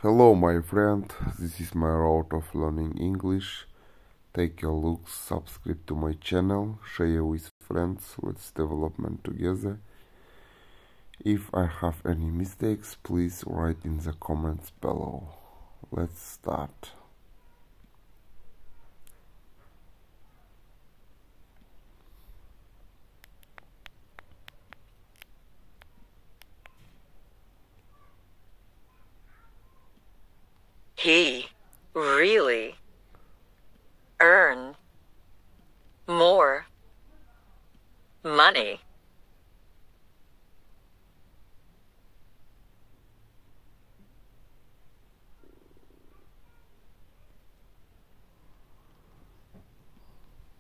Hello, my friend. This is my route of learning English. Take a look, subscribe to my channel, share with friends. Let's development together. If I have any mistakes, please write in the comments below. Let's start. He really earned more money.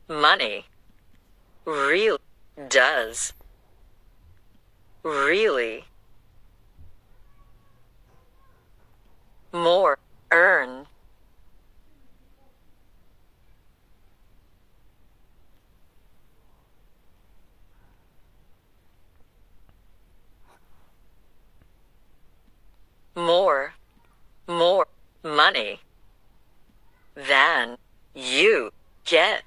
Money really does really more earn more money than you get.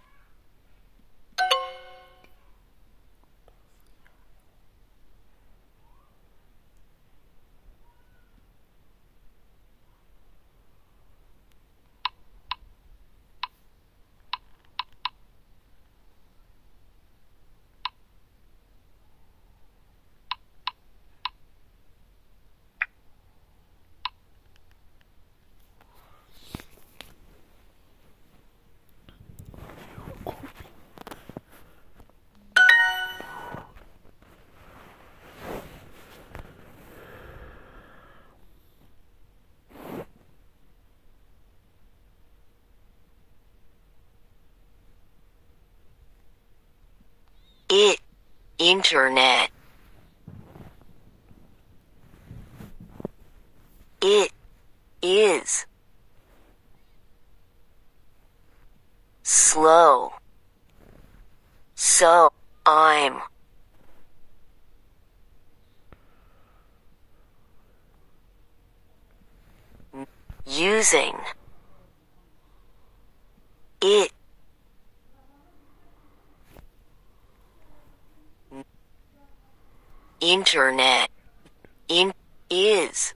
Internet. It is slow, so I'm using it. Internet is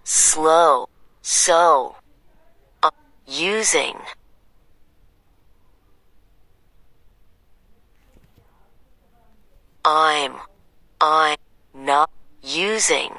slow, so I'm using I'm not using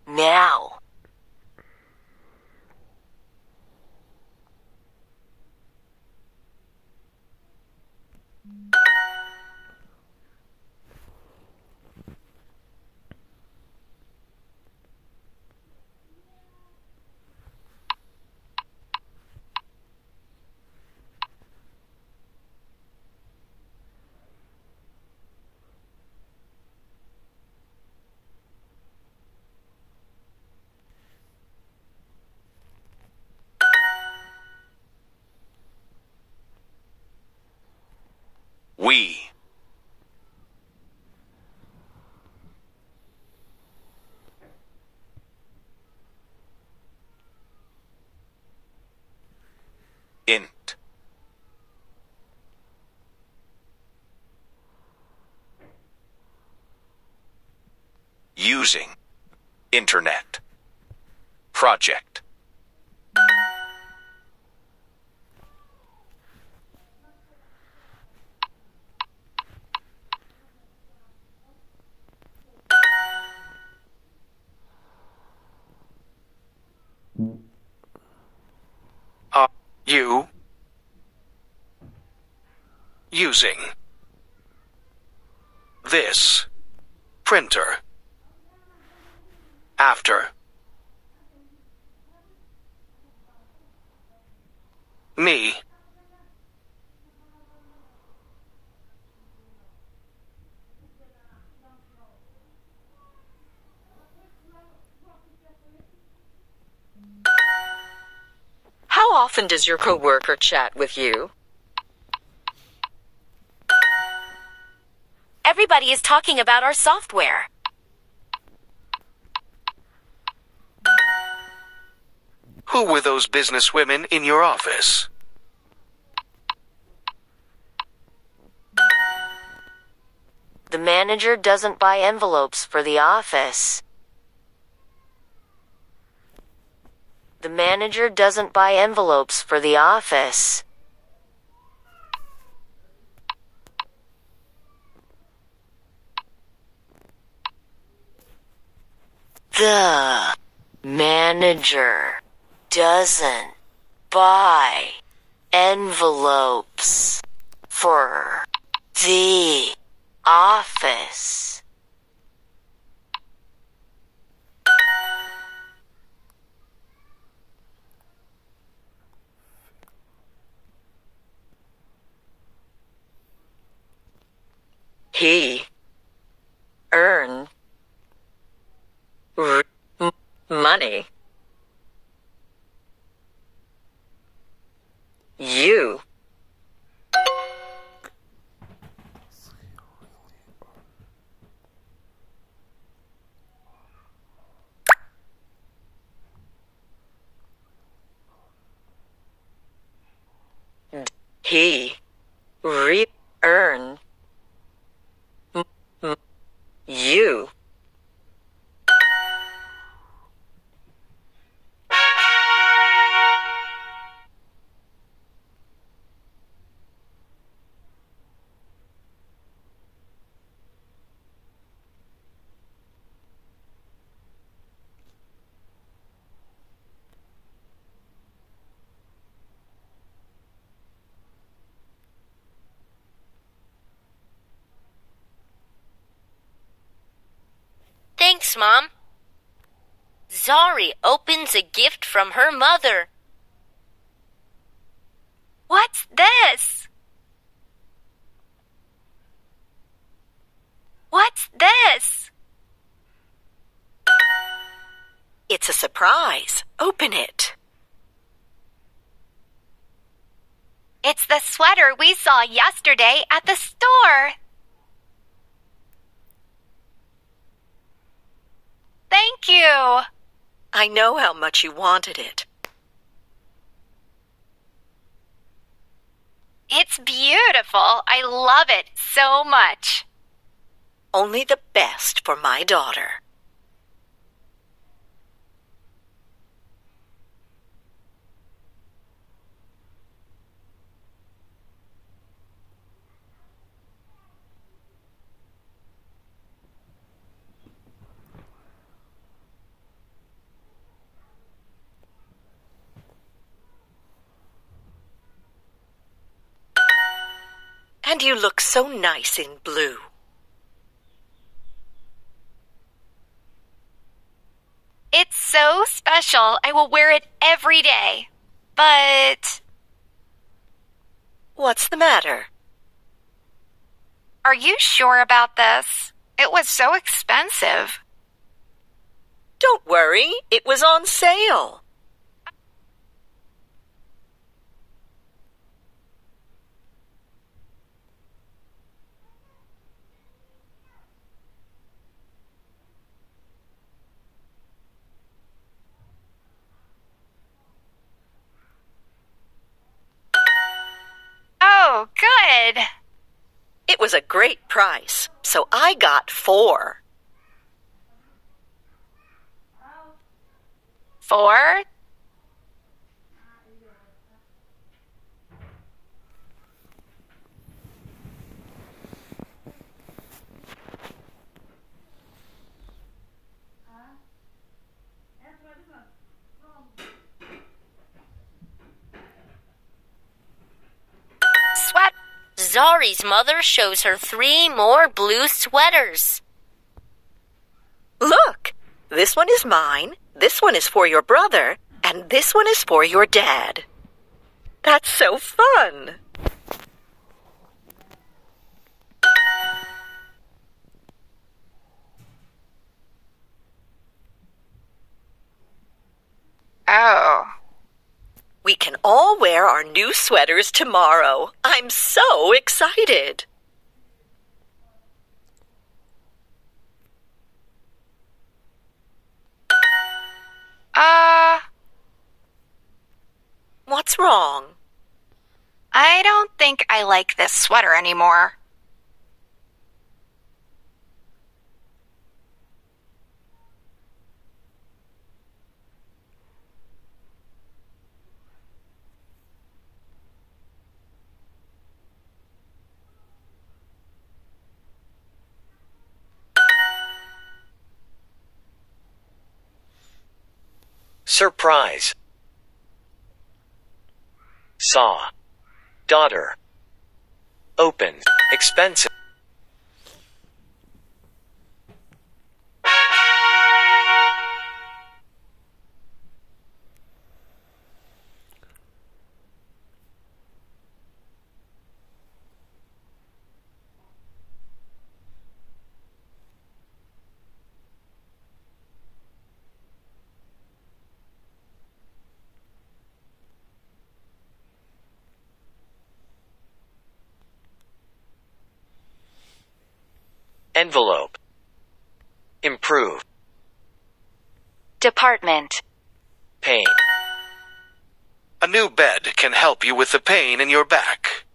now. We. Int. Using. Internet. Project. You. Using. This. Printer. After. Me. often does your coworker chat with you? Everybody is talking about our software. Who were those businesswomen in your office? The manager doesn't buy envelopes for the office. The manager doesn't buy envelopes for the office. The manager doesn't buy envelopes for the office. He earned money. You he re-earned you. Thanks, Mom. Zari opens a gift from her mother. What's this? What's this? It's a surprise. Open it. It's the sweater we saw yesterday at the store. Thank you. I know how much you wanted it. It's beautiful. I love it so much. Only the best for my daughter. And you look so nice in blue. It's so special. I will wear it every day. But What's the matter? are you sure about this? It was so expensive. Don't worry, it was on sale. Oh, good. It was a great price, so I got 4. 4? Sweat. Zari's mother shows her 3 more blue sweaters. Look, this one is mine, this one is for your brother, and this one is for your dad. That's so fun! Oh. We can all wear our new sweaters tomorrow. I'm so excited. What's wrong? I don't think I like this sweater anymore. Surprise. Saw. Daughter. Open. Expensive. Envelope. Improve. Department. Pain. A new bed can help you with the pain in your back.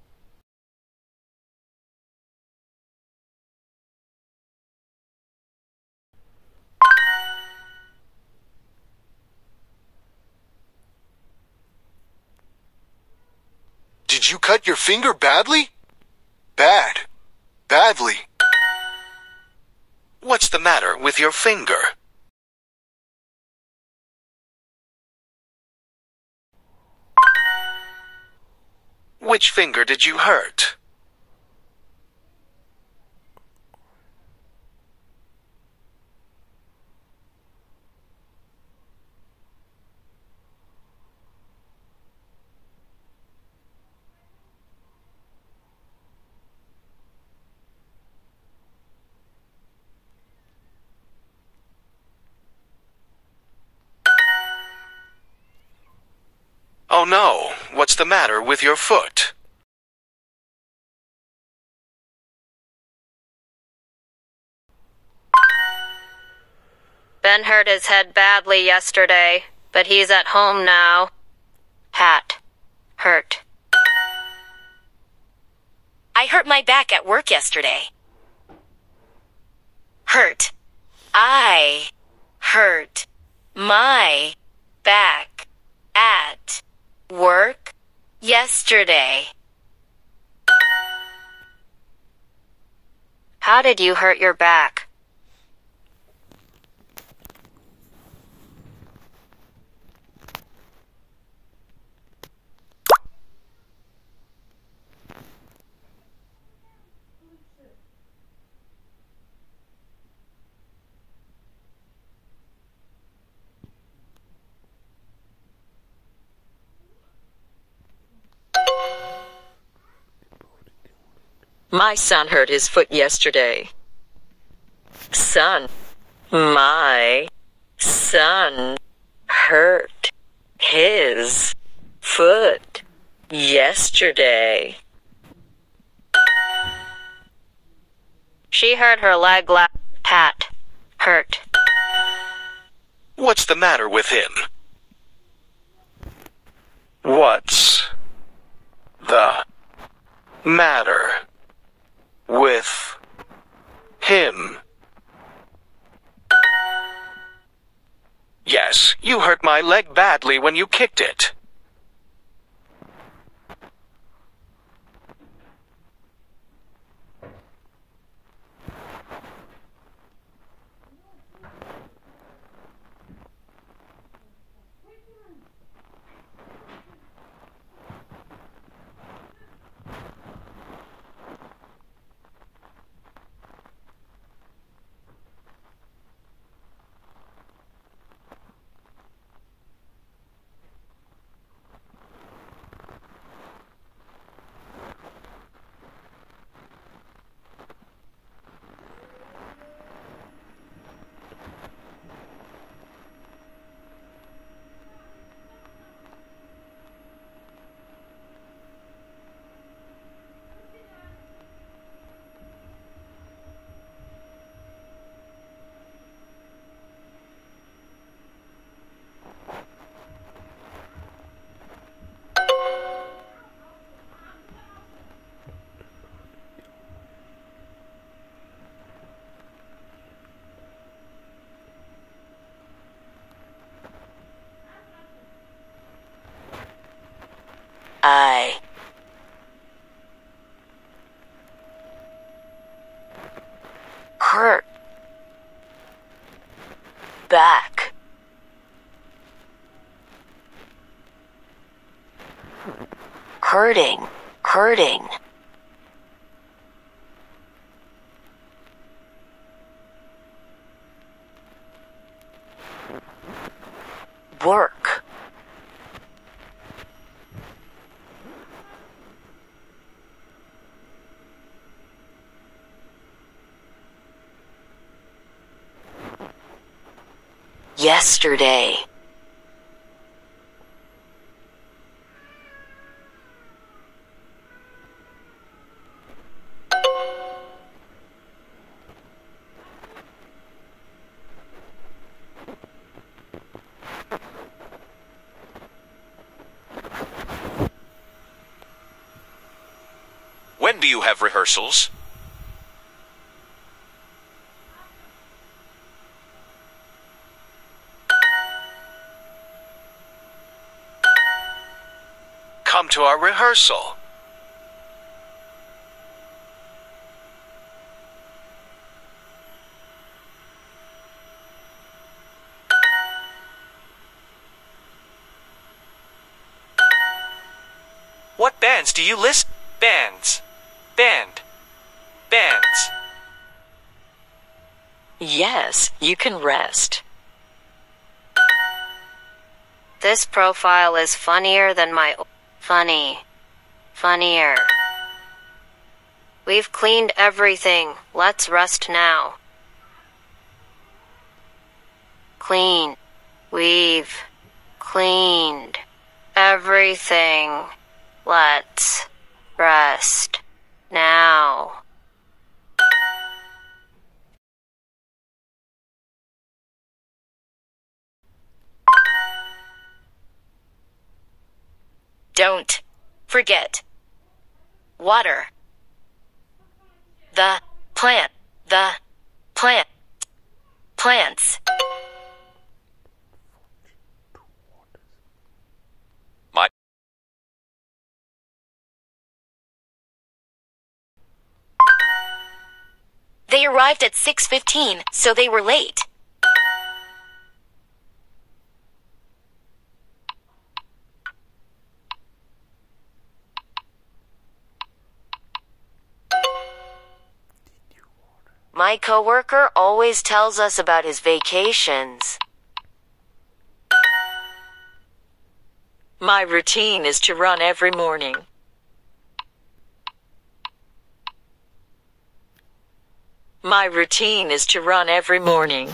Did you cut your finger badly? Bad. Badly. What's the matter with your finger? Which finger did you hurt? Oh no, what's the matter with your foot? Ben hurt his head badly yesterday, but he's at home now. Hat. Hurt. I hurt my back at work yesterday. Hurt. I hurt my back at work yesterday. How did you hurt your back? My son hurt his foot yesterday. My son hurt his foot yesterday. She hurt her leg Hat. Hurt. What's the matter with him? What's the matter with him? Yes, you hurt my leg badly when you kicked it. hurting, hurting. Work. Yesterday. When do you have rehearsals? Come to our rehearsal. What bands do you listen? Bands. Band. Bands. Yes, you can rest. This profile is funnier than my funny. Funnier. We've cleaned everything. Let's rest now. Clean. We've cleaned everything. Let's rest now. Don't forget. Water. The plant. The plant. Plants. My They arrived at 6:15, so they were late. My coworker always tells us about his vacations. My routine is to run every morning. My routine is to run every morning.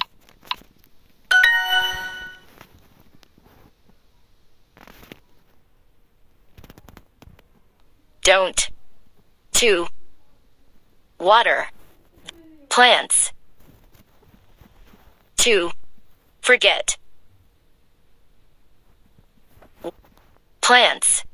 Don't. To. Water. Plants. To. Forget. Plants.